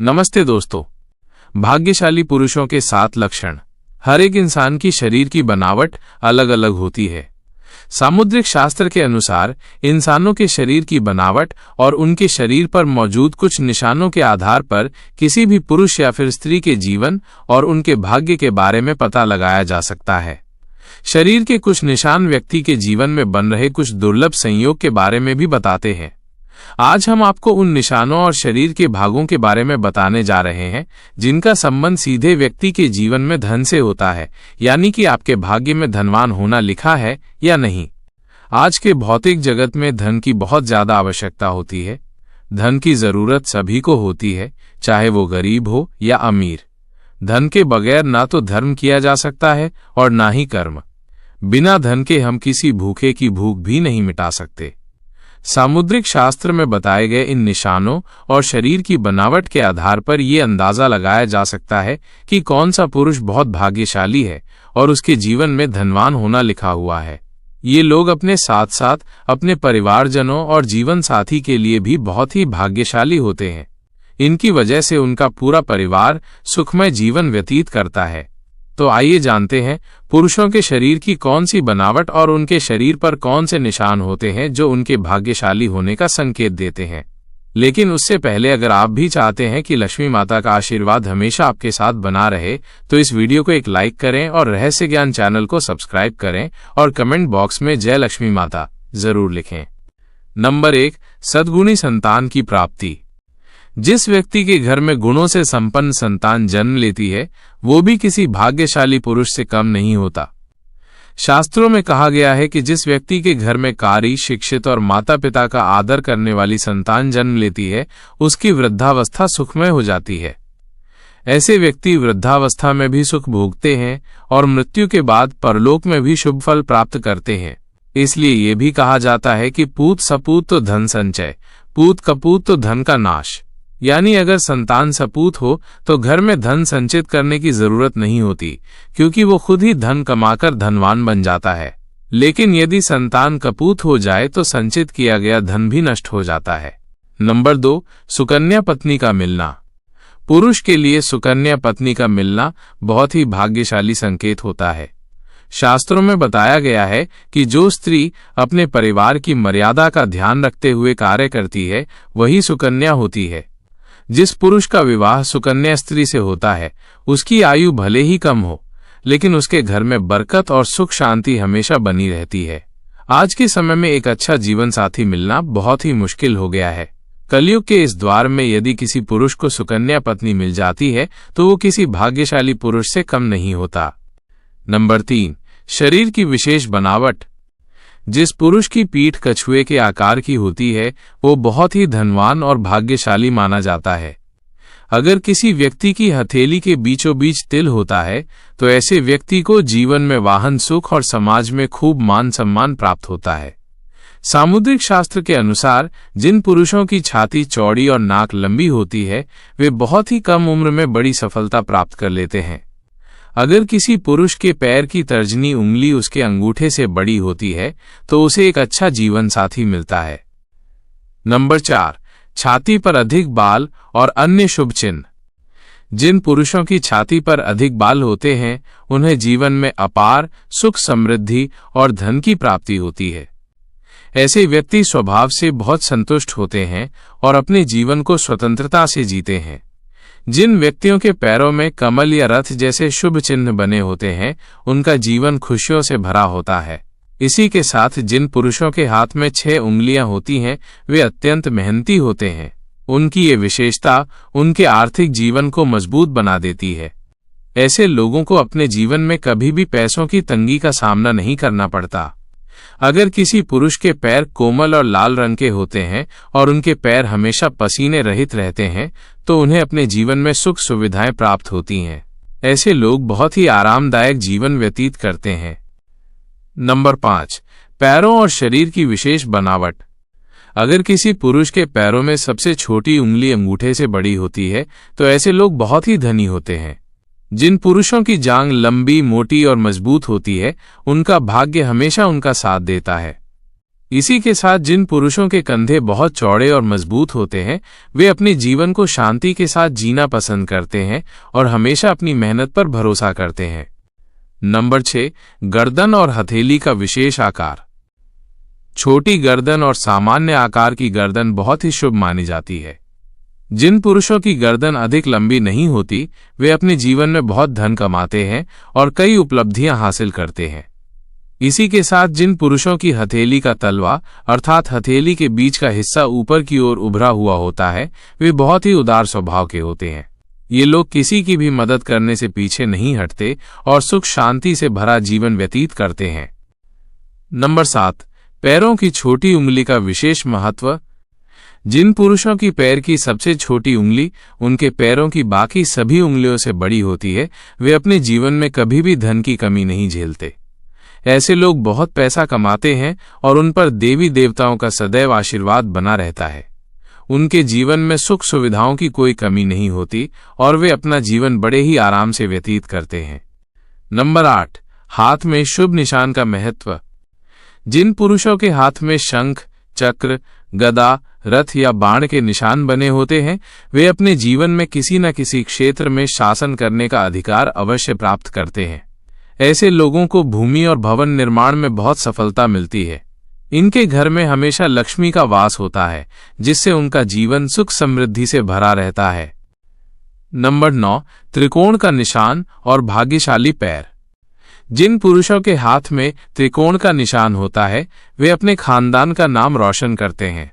नमस्ते दोस्तों। भाग्यशाली पुरुषों के 7 लक्षण। हर एक इंसान की शरीर की बनावट अलग अलग होती है। सामुद्रिक शास्त्र के अनुसार इंसानों के शरीर की बनावट और उनके शरीर पर मौजूद कुछ निशानों के आधार पर किसी भी पुरुष या फिर स्त्री के जीवन और उनके भाग्य के बारे में पता लगाया जा सकता है। शरीर के कुछ निशान व्यक्ति के जीवन में बन रहे कुछ दुर्लभ संयोग के बारे में भी बताते हैं। आज हम आपको उन निशानों और शरीर के भागों के बारे में बताने जा रहे हैं जिनका संबंध सीधे व्यक्ति के जीवन में धन से होता है, यानी कि आपके भाग्य में धनवान होना लिखा है या नहीं। आज के भौतिक जगत में धन की बहुत ज्यादा आवश्यकता होती है। धन की जरूरत सभी को होती है, चाहे वो गरीब हो या अमीर। धन के बगैर ना तो धर्म किया जा सकता है और ना ही कर्म। बिना धन के हम किसी भूखे की भूख भी नहीं मिटा सकते। सामुद्रिक शास्त्र में बताए गए इन निशानों और शरीर की बनावट के आधार पर यह अंदाजा लगाया जा सकता है कि कौन सा पुरुष बहुत भाग्यशाली है और उसके जीवन में धनवान होना लिखा हुआ है। ये लोग अपने साथ साथ अपने परिवारजनों और जीवन साथी के लिए भी बहुत ही भाग्यशाली होते हैं। इनकी वजह से उनका पूरा परिवार सुखमय जीवन व्यतीत करता है। तो आइए जानते हैं पुरुषों के शरीर की कौन सी बनावट और उनके शरीर पर कौन से निशान होते हैं जो उनके भाग्यशाली होने का संकेत देते हैं। लेकिन उससे पहले अगर आप भी चाहते हैं कि लक्ष्मी माता का आशीर्वाद हमेशा आपके साथ बना रहे तो इस वीडियो को एक लाइक करें और रहस्य ज्ञान चैनल को सब्सक्राइब करें और कमेंट बॉक्स में जय लक्ष्मी माता जरूर लिखें। नंबर 1, सद्गुणी संतान की प्राप्ति। जिस व्यक्ति के घर में गुणों से संपन्न संतान जन्म लेती है वो भी किसी भाग्यशाली पुरुष से कम नहीं होता। शास्त्रों में कहा गया है कि जिस व्यक्ति के घर में कारी, शिक्षित और माता पिता का आदर करने वाली संतान जन्म लेती है उसकी वृद्धावस्था सुखमय हो जाती है। ऐसे व्यक्ति वृद्धावस्था में भी सुख भोगते हैं और मृत्यु के बाद परलोक में भी शुभ फल प्राप्त करते हैं। इसलिए ये भी कहा जाता है कि पूत सपूत तो धन संचय, पूत कपूत तो धन का नाश। यानी अगर संतान सपूत हो तो घर में धन संचित करने की जरूरत नहीं होती, क्योंकि वो खुद ही धन कमाकर धनवान बन जाता है। लेकिन यदि संतान कपूत हो जाए तो संचित किया गया धन भी नष्ट हो जाता है। नंबर 2, सुकन्या पत्नी का मिलना। पुरुष के लिए सुकन्या पत्नी का मिलना बहुत ही भाग्यशाली संकेत होता है। शास्त्रों में बताया गया है कि जो स्त्री अपने परिवार की मर्यादा का ध्यान रखते हुए कार्य करती है वही सुकन्या होती है। जिस पुरुष का विवाह सुकन्या स्त्री से होता है उसकी आयु भले ही कम हो, लेकिन उसके घर में बरकत और सुख शांति हमेशा बनी रहती है। आज के समय में एक अच्छा जीवन साथी मिलना बहुत ही मुश्किल हो गया है। कलयुग के इस द्वार में यदि किसी पुरुष को सुकन्या पत्नी मिल जाती है तो वो किसी भाग्यशाली पुरुष से कम नहीं होता। नंबर 3, शरीर की विशेष बनावट। जिस पुरुष की पीठ कछुए के आकार की होती है वो बहुत ही धनवान और भाग्यशाली माना जाता है। अगर किसी व्यक्ति की हथेली के बीचों बीच तिल होता है तो ऐसे व्यक्ति को जीवन में वाहन सुख और समाज में खूब मान सम्मान प्राप्त होता है। सामुद्रिक शास्त्र के अनुसार जिन पुरुषों की छाती चौड़ी और नाक लंबी होती है वे बहुत ही कम उम्र में बड़ी सफलता प्राप्त कर लेते हैं। अगर किसी पुरुष के पैर की तर्जनी उंगली उसके अंगूठे से बड़ी होती है तो उसे एक अच्छा जीवन साथी मिलता है। नंबर 4, छाती पर अधिक बाल और अन्य शुभ चिन्ह। जिन पुरुषों की छाती पर अधिक बाल होते हैं उन्हें जीवन में अपार सुख, समृद्धि और धन की प्राप्ति होती है। ऐसे व्यक्ति स्वभाव से बहुत संतुष्ट होते हैं और अपने जीवन को स्वतंत्रता से जीते हैं। जिन व्यक्तियों के पैरों में कमल या रथ जैसे शुभ चिन्ह बने होते हैं उनका जीवन खुशियों से भरा होता है। इसी के साथ जिन पुरुषों के हाथ में 6 उंगलियां होती हैं वे अत्यंत मेहनती होते हैं। उनकी ये विशेषता उनके आर्थिक जीवन को मजबूत बना देती है। ऐसे लोगों को अपने जीवन में कभी भी पैसों की तंगी का सामना नहीं करना पड़ता। अगर किसी पुरुष के पैर कोमल और लाल रंग के होते हैं और उनके पैर हमेशा पसीने रहित रहते हैं तो उन्हें अपने जीवन में सुख सुविधाएं प्राप्त होती हैं। ऐसे लोग बहुत ही आरामदायक जीवन व्यतीत करते हैं। नंबर 5, पैरों और शरीर की विशेष बनावट। अगर किसी पुरुष के पैरों में सबसे छोटी उंगली अंगूठे से बड़ी होती है तो ऐसे लोग बहुत ही धनी होते हैं। जिन पुरुषों की जांघ लंबी, मोटी और मजबूत होती है उनका भाग्य हमेशा उनका साथ देता है। इसी के साथ जिन पुरुषों के कंधे बहुत चौड़े और मजबूत होते हैं वे अपने जीवन को शांति के साथ जीना पसंद करते हैं और हमेशा अपनी मेहनत पर भरोसा करते हैं। नंबर 6, गर्दन और हथेली का विशेष आकार। छोटी गर्दन और सामान्य आकार की गर्दन बहुत ही शुभ मानी जाती है। जिन पुरुषों की गर्दन अधिक लंबी नहीं होती वे अपने जीवन में बहुत धन कमाते हैं और कई उपलब्धियां हासिल करते हैं। इसी के साथ जिन पुरुषों की हथेली का तलवा अर्थात हथेली के बीच का हिस्सा ऊपर की ओर उभरा हुआ होता है वे बहुत ही उदार स्वभाव के होते हैं। ये लोग किसी की भी मदद करने से पीछे नहीं हटते और सुख शांति से भरा जीवन व्यतीत करते हैं। नंबर 7, पैरों की छोटी उंगली का विशेष महत्व। जिन पुरुषों की पैर की सबसे छोटी उंगली उनके पैरों की बाकी सभी उंगलियों से बड़ी होती है वे अपने जीवन में कभी भी धन की कमी नहीं झेलते। ऐसे लोग बहुत पैसा कमाते हैं और उन पर देवी देवताओं का सदैव आशीर्वाद बना रहता है। उनके जीवन में सुख सुविधाओं की कोई कमी नहीं होती और वे अपना जीवन बड़े ही आराम से व्यतीत करते हैं। नंबर 8, हाथ में शुभ निशान का महत्व। जिन पुरुषों के हाथ में शंख, चक्र, गदा, रथ या बाण के निशान बने होते हैं वे अपने जीवन में किसी न किसी क्षेत्र में शासन करने का अधिकार अवश्य प्राप्त करते हैं। ऐसे लोगों को भूमि और भवन निर्माण में बहुत सफलता मिलती है। इनके घर में हमेशा लक्ष्मी का वास होता है जिससे उनका जीवन सुख समृद्धि से भरा रहता है। नंबर 9, त्रिकोण का निशान और भाग्यशाली पैर। जिन पुरुषों के हाथ में त्रिकोण का निशान होता है वे अपने खानदान का नाम रोशन करते हैं।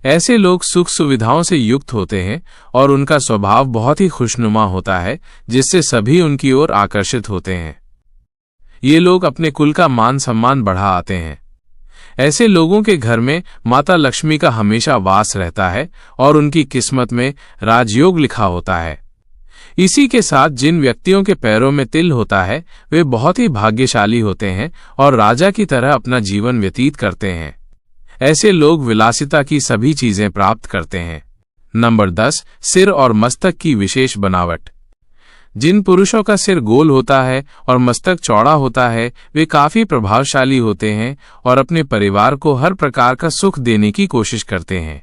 ऐसे लोग सुख सुविधाओं से युक्त होते हैं और उनका स्वभाव बहुत ही खुशनुमा होता है जिससे सभी उनकी ओर आकर्षित होते हैं। ये लोग अपने कुल का मान सम्मान बढ़ा आते हैं। ऐसे लोगों के घर में माता लक्ष्मी का हमेशा वास रहता है और उनकी किस्मत में राजयोग लिखा होता है। इसी के साथ जिन व्यक्तियों के पैरों में तिल होता है वे बहुत ही भाग्यशाली होते हैं और राजा की तरह अपना जीवन व्यतीत करते हैं। ऐसे लोग विलासिता की सभी चीजें प्राप्त करते हैं। नंबर 10, सिर और मस्तक की विशेष बनावट। जिन पुरुषों का सिर गोल होता है और मस्तक चौड़ा होता है वे काफी प्रभावशाली होते हैं और अपने परिवार को हर प्रकार का सुख देने की कोशिश करते हैं।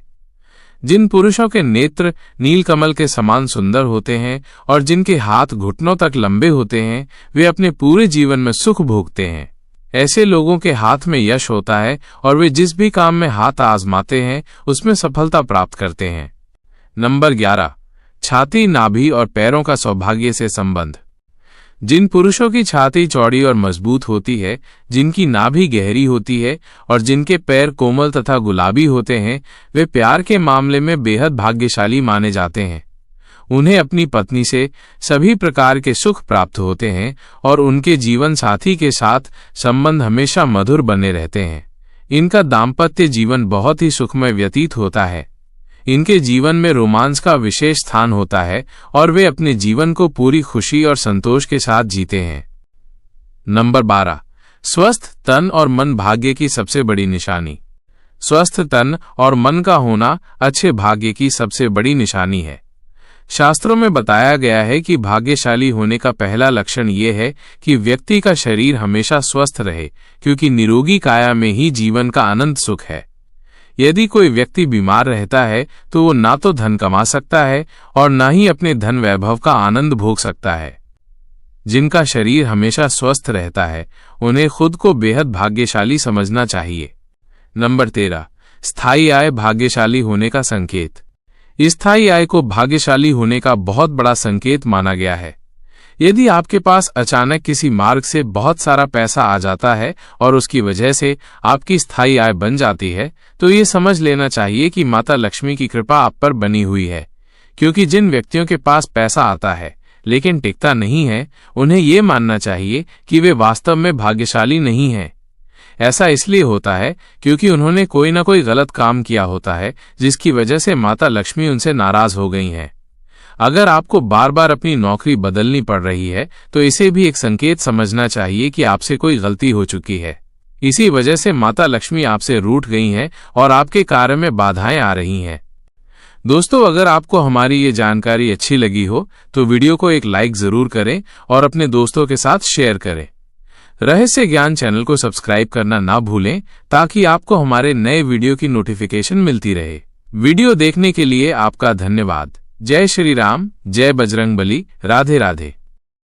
जिन पुरुषों के नेत्र नीलकमल के समान सुंदर होते हैं और जिनके हाथ घुटनों तक लंबे होते हैं वे अपने पूरे जीवन में सुख भोगते हैं। ऐसे लोगों के हाथ में यश होता है और वे जिस भी काम में हाथ आजमाते हैं उसमें सफलता प्राप्त करते हैं। नंबर 11, छाती, नाभि और पैरों का सौभाग्य से संबंध। जिन पुरुषों की छाती चौड़ी और मजबूत होती है, जिनकी नाभि गहरी होती है और जिनके पैर कोमल तथा गुलाबी होते हैं वे प्यार के मामले में बेहद भाग्यशाली माने जाते हैं। उन्हें अपनी पत्नी से सभी प्रकार के सुख प्राप्त होते हैं और उनके जीवन साथी के साथ संबंध हमेशा मधुर बने रहते हैं। इनका दाम्पत्य जीवन बहुत ही सुखमय व्यतीत होता है। इनके जीवन में रोमांस का विशेष स्थान होता है और वे अपने जीवन को पूरी खुशी और संतोष के साथ जीते हैं। नंबर 12, स्वस्थ तन और मन भाग्य की सबसे बड़ी निशानी। स्वस्थ तन और मन का होना अच्छे भाग्य की सबसे बड़ी निशानी है। शास्त्रों में बताया गया है कि भाग्यशाली होने का पहला लक्षण ये है कि व्यक्ति का शरीर हमेशा स्वस्थ रहे, क्योंकि निरोगी काया में ही जीवन का अनंत सुख है। यदि कोई व्यक्ति बीमार रहता है तो वो ना तो धन कमा सकता है और ना ही अपने धन वैभव का आनंद भोग सकता है। जिनका शरीर हमेशा स्वस्थ रहता है उन्हें खुद को बेहद भाग्यशाली समझना चाहिए। नंबर 13, स्थायी आय भाग्यशाली होने का संकेत। स्थायी आय को भाग्यशाली होने का बहुत बड़ा संकेत माना गया है। यदि आपके पास अचानक किसी मार्ग से बहुत सारा पैसा आ जाता है और उसकी वजह से आपकी स्थायी आय बन जाती है तो ये समझ लेना चाहिए कि माता लक्ष्मी की कृपा आप पर बनी हुई है। क्योंकि जिन व्यक्तियों के पास पैसा आता है लेकिन टिकता नहीं है उन्हें ये मानना चाहिए कि वे वास्तव में भाग्यशाली नहीं हैं। ऐसा इसलिए होता है क्योंकि उन्होंने कोई ना कोई गलत काम किया होता है जिसकी वजह से माता लक्ष्मी उनसे नाराज हो गई हैं। अगर आपको बार बार अपनी नौकरी बदलनी पड़ रही है तो इसे भी एक संकेत समझना चाहिए कि आपसे कोई गलती हो चुकी है। इसी वजह से माता लक्ष्मी आपसे रूठ गई हैं और आपके कार्य में बाधाएं आ रही हैं। दोस्तों, अगर आपको हमारी ये जानकारी अच्छी लगी हो तो वीडियो को एक लाइक जरूर करें और अपने दोस्तों के साथ शेयर करें। रहस्य ज्ञान चैनल को सब्सक्राइब करना ना भूलें ताकि आपको हमारे नए वीडियो की नोटिफिकेशन मिलती रहे। वीडियो देखने के लिए आपका धन्यवाद। जय श्री राम, जय बजरंगबली, राधे राधे।